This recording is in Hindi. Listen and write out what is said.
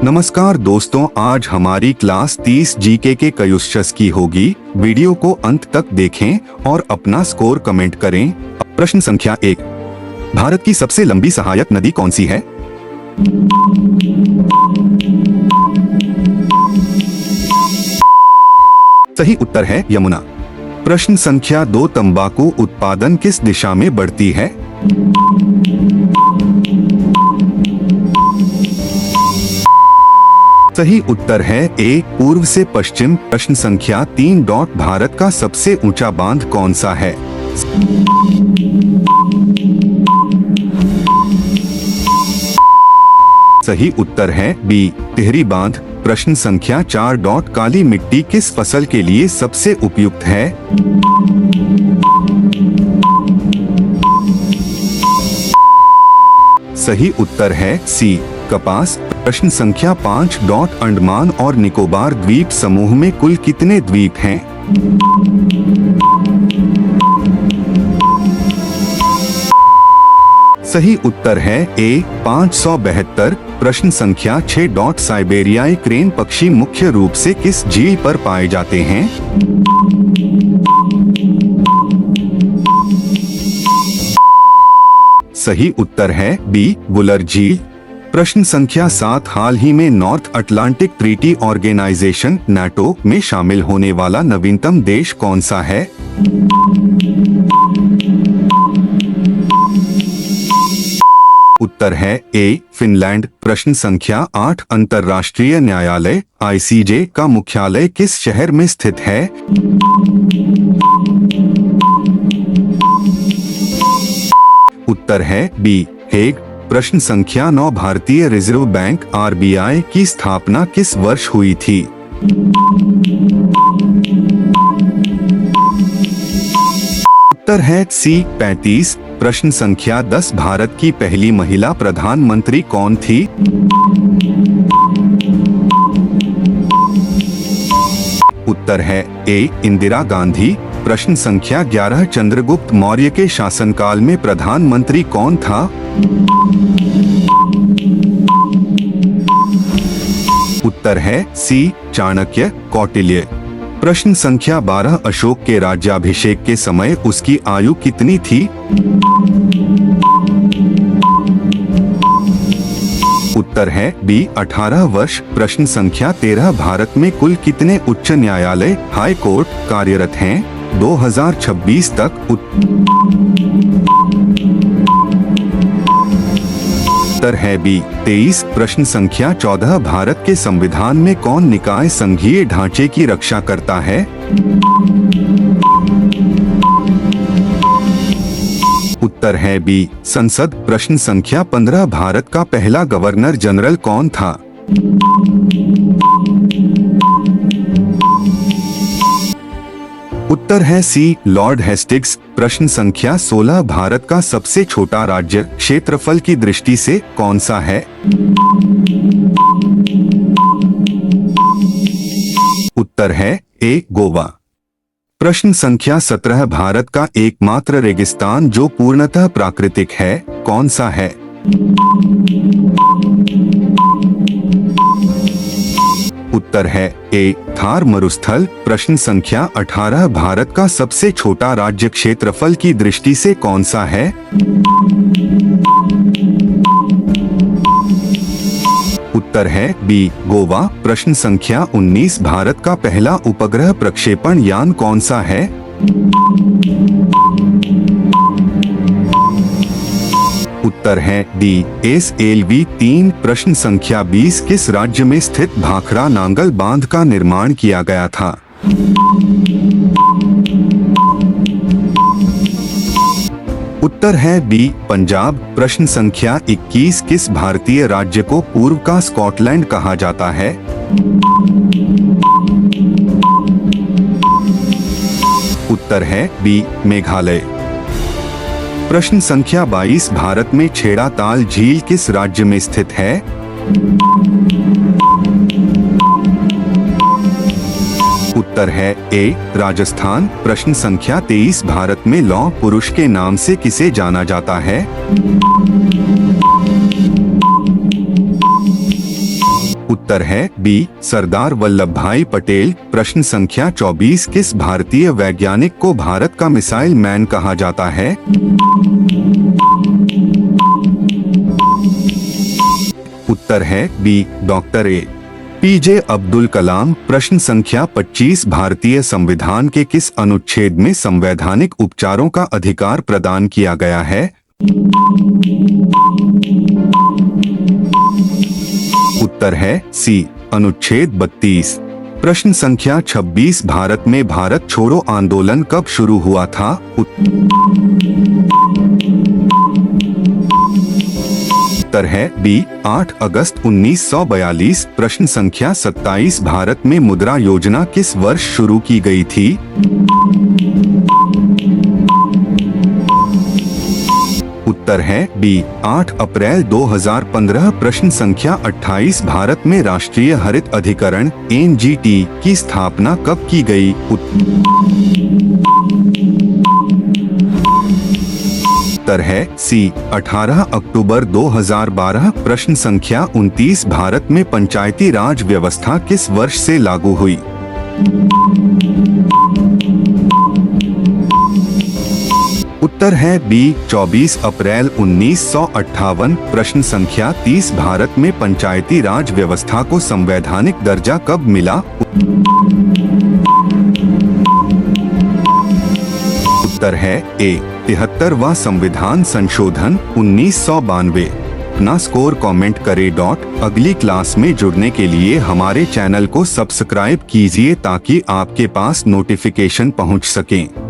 नमस्कार दोस्तों, आज हमारी क्लास 30 जीके के क्वेश्चंस की होगी। वीडियो को अंत तक देखें और अपना स्कोर कमेंट करें। प्रश्न संख्या 1, भारत की सबसे लंबी सहायक नदी कौन सी है? सही उत्तर है यमुना। प्रश्न संख्या 2, तंबाकू उत्पादन किस दिशा में बढ़ती है? सही उत्तर है ए, पूर्व से पश्चिम। प्रश्न संख्या 3, भारत का सबसे ऊंचा बांध कौन सा है? सही उत्तर है बी, टिहरी बांध। प्रश्न संख्या 4, काली मिट्टी किस फसल के लिए सबसे उपयुक्त है? सही उत्तर है सी, कपास। प्रश्न संख्या 5, अंडमान और निकोबार द्वीप समूह में कुल कितने द्वीप हैं? सही उत्तर है ए, 572। प्रश्न संख्या 6, साइबेरियाई क्रेन पक्षी मुख्य रूप से किस झील पर पाए जाते हैं? सही उत्तर है बी, वुलर झील। प्रश्न संख्या 7, हाल ही में North Atlantic Treaty Organization NATO में शामिल होने वाला नवीनतम देश कौन सा है? उत्तर है ए, फिनलैंड। प्रश्न संख्या 8, अंतर्राष्ट्रीय न्यायालय ICJ का मुख्यालय किस शहर में स्थित है? उत्तर है बी, हेग। प्रश्न संख्या 9, भारतीय रिजर्व बैंक RBI की स्थापना किस वर्ष हुई थी? उत्तर है सी, 35। प्रश्न संख्या 10, भारत की पहली महिला प्रधानमंत्री कौन थी? उत्तर है ए, इंदिरा गांधी। प्रश्न संख्या 11, चंद्रगुप्त मौर्य के शासनकाल में प्रधानमंत्री कौन था? उत्तर है सी, चाणक्य, कौटिल्य। प्रश्न संख्या 12, अशोक के राज्याभिषेक के समय उसकी आयु कितनी थी? उत्तर है बी, 18 वर्ष। प्रश्न संख्या 13, भारत में कुल कितने उच्च न्यायालय हाई कोर्ट कार्यरत हैं 2026 तक? उत्तर है बी, 23। प्रश्न संख्या 14, भारत के संविधान में कौन निकाय संघीय ढांचे की रक्षा करता है? उत्तर है बी, संसद। प्रश्न संख्या 15, भारत का पहला गवर्नर जनरल कौन था? उत्तर है सी, लॉर्ड हेस्टिंग्स। प्रश्न संख्या 16, भारत का सबसे छोटा राज्य क्षेत्रफल की दृष्टि से कौन सा है? उत्तर है ए, गोवा। प्रश्न संख्या 17, भारत का एकमात्र रेगिस्तान जो पूर्णतः प्राकृतिक है कौन सा है? उत्तर है ए, थार मरुस्थल। प्रश्न संख्या 18, भारत का सबसे छोटा राज्य क्षेत्रफल की दृष्टि से कौन सा है? उत्तर है बी, गोवा। प्रश्न संख्या 19, भारत का पहला उपग्रह प्रक्षेपण यान कौन सा है? उत्तर है डी, SLV-3। प्रश्न संख्या 20, किस राज्य में स्थित भाखड़ा नांगल बांध का निर्माण किया गया था? उत्तर है बी, पंजाब। प्रश्न संख्या 21, किस भारतीय राज्य को पूर्व का स्कॉटलैंड कहा जाता है? उत्तर है बी, मेघालय। प्रश्न संख्या 22, भारत में छेड़ा ताल झील किस राज्य में स्थित है? उत्तर है ए, राजस्थान। प्रश्न संख्या 23, भारत में लौह पुरुष के नाम से किसे जाना जाता है? उत्तर है बी सरदार वल्लभ भाई पटेल। प्रश्न संख्या 24 किस भारतीय वैज्ञानिक को भारत का मिसाइल मैन कहा जाता है? उत्तर है B doctor APJ Abdul Kalam. प्रश्न संख्या 25 भारतीय संविधान के किस अनुच्छेद में संवैधानिक उपचारों का अधिकार प्रदान किया गया है? उत्तर है सी अनुच्छेद 32। प्रश्न संख्या 26 भारत में भारत छोड़ो आंदोलन कब शुरू हुआ था? उत्तर है बी 8 अगस्त 1942। प्रश्न संख्या 27 भारत में मुद्रा योजना किस वर्ष शुरू की गई थी? उत्तर है बी 8 अप्रैल 2015। प्रश्न संख्या 28 भारत में राष्ट्रीय हरित अधिकरण NGT की स्थापना कब की गई? उत्तर है सी 18 अक्टूबर 2012। प्रश्न संख्या 29 भारत में पंचायती राज व्यवस्था किस वर्ष से लागू हुई? उत्तर है बी 24 अप्रैल 1958। प्रश्न संख्या 30 भारत में पंचायती राज व्यवस्था को संवैधानिक दर्जा कब मिला? उत्तर है ए 73वां संविधान संशोधन 1992। अपना स्कोर कमेंट करें। अगली क्लास में जुड़ने के लिए हमारे चैनल को सब्सक्राइब कीजिए ताकि आपके पास नोटिफिकेशन पहुंच सके।